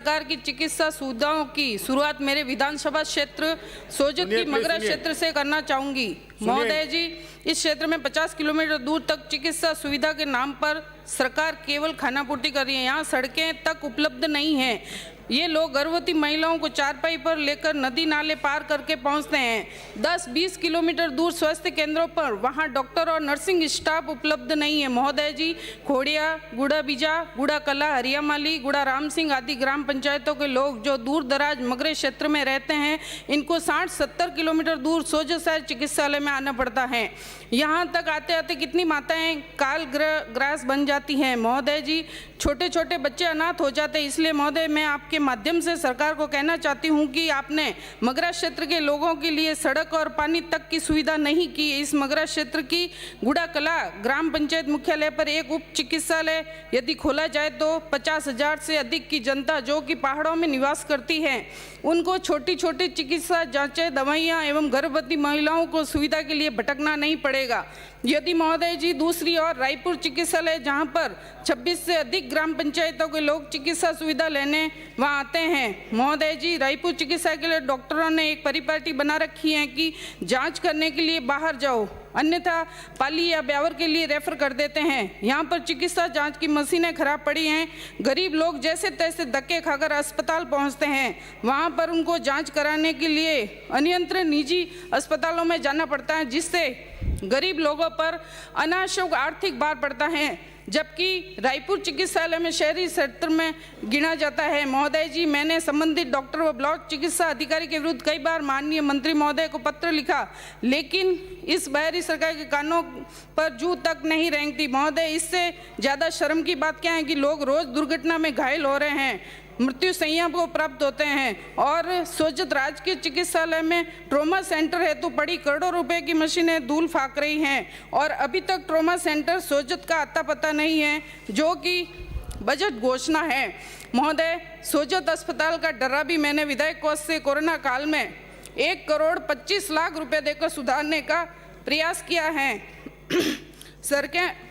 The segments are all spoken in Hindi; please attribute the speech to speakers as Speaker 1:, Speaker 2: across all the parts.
Speaker 1: प्रकार की चिकित्सा सुविधाओं की शुरुआत मेरे विधानसभा क्षेत्र सोजत की मगरा क्षेत्र से करना चाहूंगी। महोदय जी, इस क्षेत्र में 50 किलोमीटर दूर तक चिकित्सा सुविधा के नाम पर सरकार केवल खानापूर्ति कर रही है। यहाँ सड़कें तक उपलब्ध नहीं है। ये लोग गर्भवती महिलाओं को चारपाई पर लेकर नदी नाले पार करके पहुंचते हैं। 10-20 किलोमीटर दूर स्वास्थ्य केंद्रों पर वहां डॉक्टर और नर्सिंग स्टाफ उपलब्ध नहीं है। महोदय जी, खोड़िया, गुड़ा बीजा, गुड़ा कला, हरियामाली, गुड़ा राम सिंह आदि ग्राम पंचायतों के लोग जो दूर दराज मगरे क्षेत्र में रहते हैं, इनको 60-70 किलोमीटर दूर सोजत शहर चिकित्सालय में आना पड़ता है। यहाँ तक आते आते कितनी माताएं काल ग्रास बन जाती हैं। महोदय जी, छोटे छोटे बच्चे अनाथ हो जाते हैं। इसलिए महोदय, मैं आपके माध्यम से सरकार को कहना चाहती हूं कि आपने मगरा क्षेत्र के लोगों के लिए सड़क और पानी तक की सुविधा नहीं की। इस मगरा क्षेत्र की गुड़ा कला ग्राम पंचायत मुख्यालय पर एक उप चिकित्सालय यदि खोला जाए तो 50,000 से अधिक की जनता जो कि पहाड़ों में निवास करती है, उनको छोटी छोटी चिकित्सा जांचें, दवाइयाँ एवं गर्भवती महिलाओं को सुविधा के लिए भटकना नहीं पड़ेगा। यदि महोदय जी, दूसरी ओर रायपुर चिकित्सालय जहां पर 26 से अधिक ग्राम पंचायतों के लोग चिकित्सा सुविधा लेने वहां आते हैं। महोदय जी, रायपुर चिकित्सा के लिए डॉक्टरों ने एक परिपाटी बना रखी है कि जांच करने के लिए बाहर जाओ, अन्यथा पाली या ब्यावर के लिए रेफर कर देते हैं। यहाँ पर चिकित्सा जांच की मशीनें खराब पड़ी हैं। गरीब लोग जैसे तैसे धक्के खाकर अस्पताल पहुँचते हैं। वहाँ पर उनको जांच कराने के लिए अन्यत्र निजी अस्पतालों में जाना पड़ता है, जिससे गरीब लोगों पर अनावश्यक आर्थिक भार पड़ता है, जबकि रायपुर चिकित्सालय में शहरी क्षेत्र में गिना जाता है। महोदय जी, मैंने संबंधित डॉक्टर व ब्लॉक चिकित्सा अधिकारी के विरुद्ध कई बार माननीय मंत्री महोदय को पत्र लिखा, लेकिन इस बाहरी सरकार के कानों पर जू तक नहीं रेंगती। महोदय, इससे ज़्यादा शर्म की बात क्या है कि लोग रोज दुर्घटना में घायल हो रहे हैं, मृत्यु संज्ञा को प्राप्त होते हैं। और सोजत राजकीय चिकित्सालय में ट्रॉमा सेंटर हेतु पड़ी करोड़ों रुपए की मशीनें धूल फाक रही हैं और अभी तक ट्रॉमा सेंटर सोजत का अता पता नहीं है, जो कि बजट घोषणा है। महोदय, सोजत अस्पताल का डर्रा भी मैंने विधायक कोष से कोरोना काल में 1 करोड़ 25 लाख रुपए देकर सुधारने का प्रयास किया है। सड़कें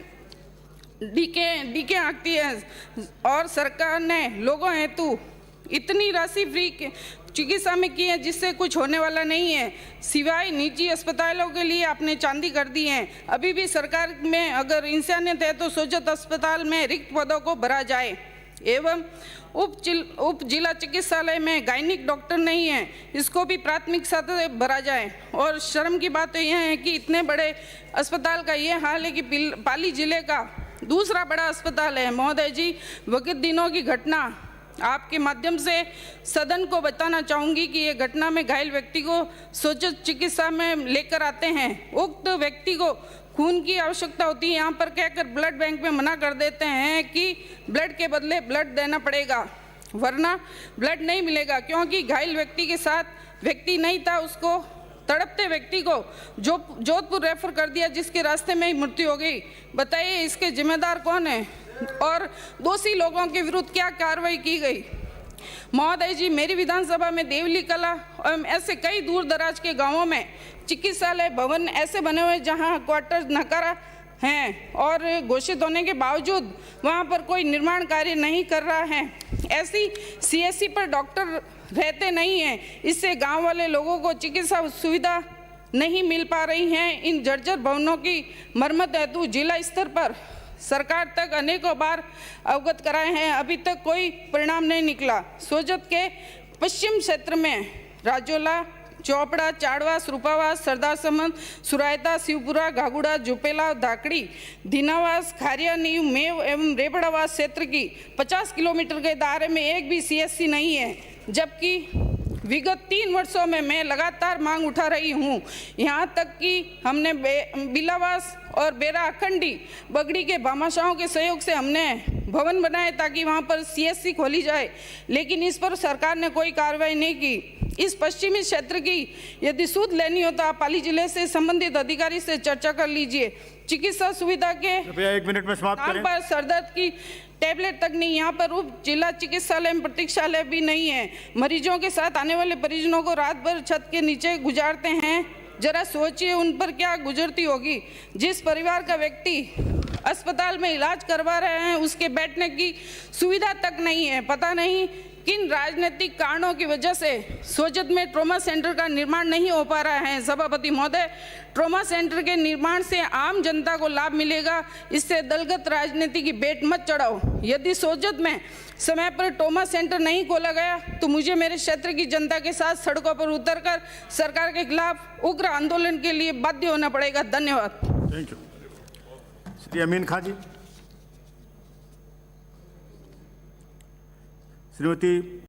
Speaker 1: डीके आती है और सरकार ने लोगों हेतु इतनी राशि फ्री चिकित्सा में की है जिससे कुछ होने वाला नहीं है, सिवाय निजी अस्पतालों के लिए आपने चांदी कर दी है। अभी भी सरकार में अगर इंसानियत है तो सोजत अस्पताल में रिक्त पदों को भरा जाए एवं उप जिला चिकित्सालय में गायनिक डॉक्टर नहीं है, इसको भी प्राथमिकता से भरा जाए। और शर्म की बात तो यह है कि इतने बड़े अस्पताल का ये हाल है कि पाली जिले का दूसरा बड़ा अस्पताल है। महोदय जी, विगत दिनों की घटना आपके माध्यम से सदन को बताना चाहूँगी कि ये घटना में घायल व्यक्ति को सोजत चिकित्सा में लेकर आते हैं। उक्त व्यक्ति को खून की आवश्यकता होती है, यहाँ पर कहकर ब्लड बैंक में मना कर देते हैं कि ब्लड के बदले ब्लड देना पड़ेगा, वरना ब्लड नहीं मिलेगा, क्योंकि घायल व्यक्ति के साथ व्यक्ति नहीं था। उसको तड़पते व्यक्ति को जोधपुर रेफर कर दिया, जिसके रास्ते में ही मृत्यु हो गई। बताइए, इसके जिम्मेदार कौन है और दोषी लोगों के विरुद्ध क्या कार्रवाई की गई? महोदय जी, मेरी विधानसभा में देवली कला एवं ऐसे कई दूर दराज के गांवों में चिकित्सालय भवन ऐसे बने हुए जहां क्वार्टर नकारा हैं और घोषित होने के बावजूद वहां पर कोई निर्माण कार्य नहीं कर रहा है। ऐसी सीएससी पर डॉक्टर रहते नहीं हैं, इससे गांव वाले लोगों को चिकित्सा सुविधा नहीं मिल पा रही हैं। इन जर्जर भवनों की मरम्मत हेतु जिला स्तर पर सरकार तक अनेकों बार अवगत कराए हैं, अभी तक कोई परिणाम नहीं निकला। सोजत के पश्चिम क्षेत्र में राजोला, चौपड़ा, चाड़वा, सुरपावास, सरदार समंद, सुरायता, शिवपुरा, घागुड़ा, जुपेला, धाकड़ी, दीनावास, खारिया, नीव, मेव एवं रेबड़ावास क्षेत्र की 50 किलोमीटर के दायरे में एक भी सीएससी नहीं है, जबकि विगत 3 वर्षों में मैं लगातार मांग उठा रही हूँ। यहाँ तक कि हमने बिलावास और बेरा अखंडी बगड़ी के भामाशाहों के सहयोग से हमने भवन बनाए ताकि वहाँ पर सीएससी खोली जाए, लेकिन इस पर सरकार ने कोई कार्रवाई नहीं की। इस पश्चिमी क्षेत्र की यदि सूद लेनी हो तो आप पाली जिले से संबंधित अधिकारी से चर्चा कर लीजिए। चिकित्सा सुविधा के
Speaker 2: 1 मिनट में समाप्त करें।
Speaker 1: पर सरदर्द की टैबलेट तक नहीं, यहाँ पर उप जिला चिकित्सालय में प्रतीक्षालय भी नहीं है। मरीजों के साथ आने वाले परिजनों को रात भर छत के नीचे गुजारते हैं। जरा सोचिए उन पर क्या गुजरती होगी। जिस परिवार का व्यक्ति अस्पताल में इलाज करवा रहे हैं उसके बैठने की सुविधा तक नहीं है। पता नहीं किन राजनीतिक कारणों की वजह से सोजत में ट्रॉमा सेंटर का निर्माण नहीं हो पा रहा है। सभापति महोदय, ट्रॉमा सेंटर के निर्माण से आम जनता को लाभ मिलेगा, इससे दलगत राजनीति की बेट मत चढ़ाओ। यदि सोजत में समय पर ट्रॉमा सेंटर नहीं खोला गया तो मुझे मेरे क्षेत्र की जनता के साथ सड़कों पर उतरकर सरकार के खिलाफ उग्र आंदोलन के लिए बाध्य होना पड़ेगा। धन्यवाद।
Speaker 2: Thank you. श्री अमीन खां जी। श्रीमती